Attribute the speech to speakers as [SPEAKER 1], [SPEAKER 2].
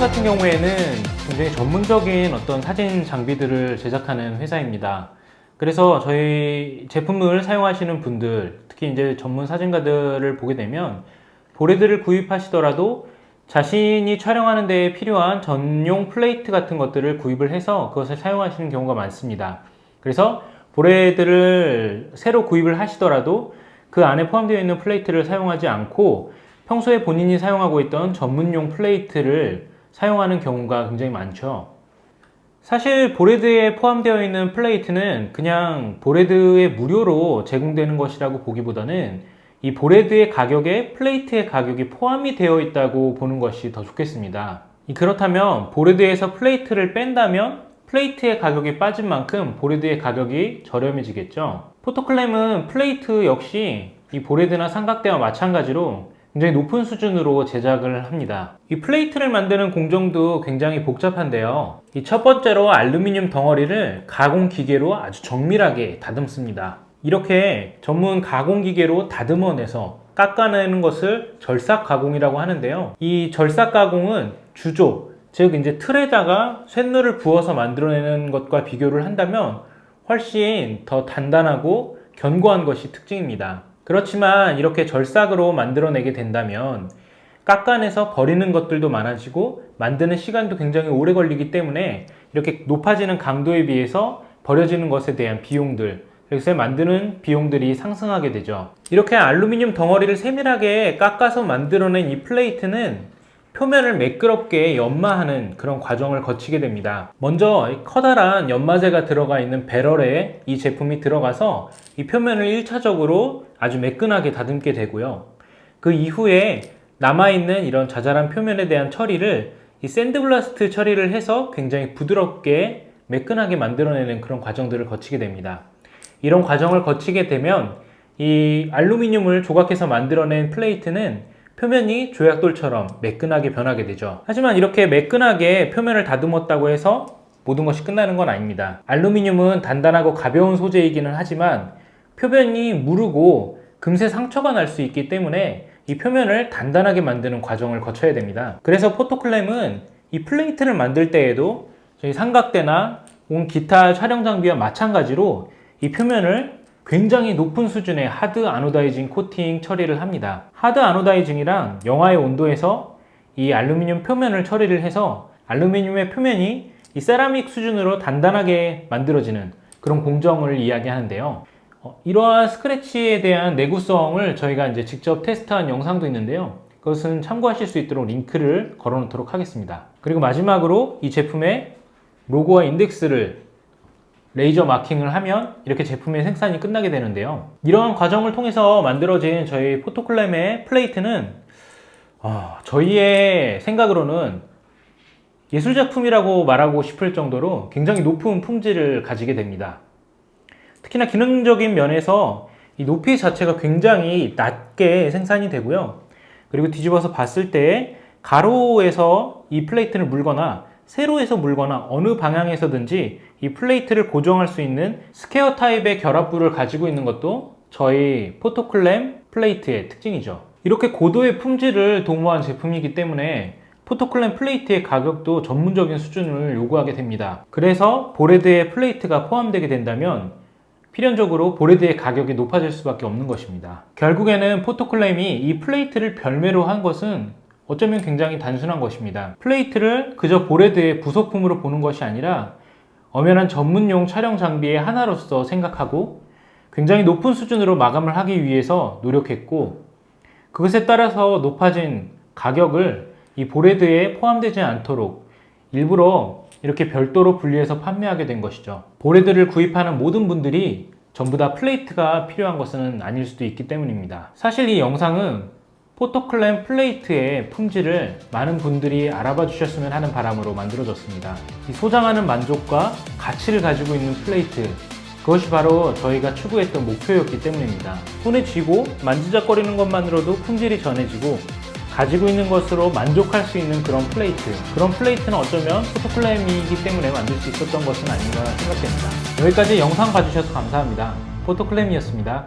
[SPEAKER 1] 같은 경우에는 굉장히 전문적인 어떤 사진 장비들을 제작하는 회사입니다. 그래서 저희 제품을 사용하시는 분들, 특히 이제 전문 사진가들을 보게 되면 보레드를 구입하시더라도 자신이 촬영하는 데에 필요한 전용 플레이트 같은 것들을 구입을 해서 그것을 사용하시는 경우가 많습니다. 그래서 보레드를 새로 구입을 하시더라도 그 안에 포함되어 있는 플레이트를 사용하지 않고 평소에 본인이 사용하고 있던 전문용 플레이트를 사용하는 경우가 굉장히 많죠. 사실 보레드에 포함되어 있는 플레이트는 그냥 보레드에 무료로 제공되는 것이라고 보기보다는 이 보레드의 가격에 플레이트의 가격이 포함이 되어 있다고 보는 것이 더 좋겠습니다. 그렇다면 보레드에서 플레이트를 뺀다면 플레이트의 가격이 빠진 만큼 보레드의 가격이 저렴해지겠죠. 포토클램은 플레이트 역시 이 보레드나 삼각대와 마찬가지로 굉장히 높은 수준으로 제작을 합니다. 이 플레이트를 만드는 공정도 굉장히 복잡한데요. 이 첫 번째로 알루미늄 덩어리를 가공 기계로 아주 정밀하게 다듬습니다. 이렇게 전문 가공 기계로 다듬어내서 깎아내는 것을 절삭 가공이라고 하는데요. 이 절삭 가공은 주조, 즉 이제 틀에다가 쇳물을 부어서 만들어내는 것과 비교를 한다면 훨씬 더 단단하고 견고한 것이 특징입니다. 그렇지만 이렇게 절삭으로 만들어내게 된다면 깎아내서 버리는 것들도 많아지고 만드는 시간도 굉장히 오래 걸리기 때문에 이렇게 높아지는 강도에 비해서 버려지는 것에 대한 비용들, 그래서 만드는 비용들이 상승하게 되죠. 이렇게 알루미늄 덩어리를 세밀하게 깎아서 만들어낸 이 플레이트는 표면을 매끄럽게 연마하는 그런 과정을 거치게 됩니다. 먼저 커다란 연마제가 들어가 있는 배럴에 이 제품이 들어가서 이 표면을 1차적으로 아주 매끈하게 다듬게 되고요. 그 이후에 남아있는 이런 자잘한 표면에 대한 처리를 이 샌드블라스트 처리를 해서 굉장히 부드럽게 매끈하게 만들어내는 그런 과정들을 거치게 됩니다. 이런 과정을 거치게 되면 이 알루미늄을 조각해서 만들어낸 플레이트는 표면이 조약돌처럼 매끈하게 변하게 되죠. 하지만 이렇게 매끈하게 표면을 다듬었다고 해서 모든 것이 끝나는 건 아닙니다. 알루미늄은 단단하고 가벼운 소재이기는 하지만 표면이 무르고 금세 상처가 날 수 있기 때문에 이 표면을 단단하게 만드는 과정을 거쳐야 됩니다. 그래서 포토클램은 이 플레이트를 만들 때에도 저희 삼각대나 기타 촬영 장비와 마찬가지로 이 표면을 굉장히 높은 수준의 하드 아노다이징 코팅 처리를 합니다. 하드 아노다이징이란 영하의 온도에서 이 알루미늄 표면을 처리를 해서 알루미늄의 표면이 이 세라믹 수준으로 단단하게 만들어지는 그런 공정을 이야기하는데요. 이러한 스크래치에 대한 내구성을 저희가 이제 직접 테스트한 영상도 있는데요. 그것은 참고하실 수 있도록 링크를 걸어 놓도록 하겠습니다. 그리고 마지막으로 이 제품의 로고와 인덱스를 레이저 마킹을 하면 이렇게 제품의 생산이 끝나게 되는데요. 이러한 과정을 통해서 만들어진 저희 포토클램의 플레이트는 저희의 생각으로는 예술작품이라고 말하고 싶을 정도로 굉장히 높은 품질을 가지게 됩니다. 특히나 기능적인 면에서 이 높이 자체가 굉장히 낮게 생산이 되고요. 그리고 뒤집어서 봤을 때 가로에서 이 플레이트를 물거나 세로에서 물거나 어느 방향에서든지 이 플레이트를 고정할 수 있는 스퀘어 타입의 결합부를 가지고 있는 것도 저희 포토클램 플레이트의 특징이죠. 이렇게 고도의 품질을 도모한 제품이기 때문에 포토클램 플레이트의 가격도 전문적인 수준을 요구하게 됩니다. 그래서 보레드에 플레이트가 포함되게 된다면 필연적으로 보레드의 가격이 높아질 수밖에 없는 것입니다. 결국에는 포토클램이 이 플레이트를 별매로 한 것은 어쩌면 굉장히 단순한 것입니다. 플레이트를 그저 보레드의 부속품으로 보는 것이 아니라 엄연한 전문용 촬영 장비의 하나로서 생각하고 굉장히 높은 수준으로 마감을 하기 위해서 노력했고 그것에 따라서 높아진 가격을 이 보레드에 포함되지 않도록 일부러 이렇게 별도로 분리해서 판매하게 된 것이죠. 보레드를 구입하는 모든 분들이 전부 다 플레이트가 필요한 것은 아닐 수도 있기 때문입니다. 사실 이 영상은 포토클램 플레이트의 품질을 많은 분들이 알아봐 주셨으면 하는 바람으로 만들어졌습니다. 이 소장하는 만족과 가치를 가지고 있는 플레이트, 그것이 바로 저희가 추구했던 목표였기 때문입니다. 손에 쥐고 만지작거리는 것만으로도 품질이 전해지고 가지고 있는 것으로 만족할 수 있는 그런 플레이트는 어쩌면 포토클램이기 때문에 만들 수 있었던 것은 아닌가 생각됩니다. 여기까지 영상 봐주셔서 감사합니다. 포토클램이었습니다.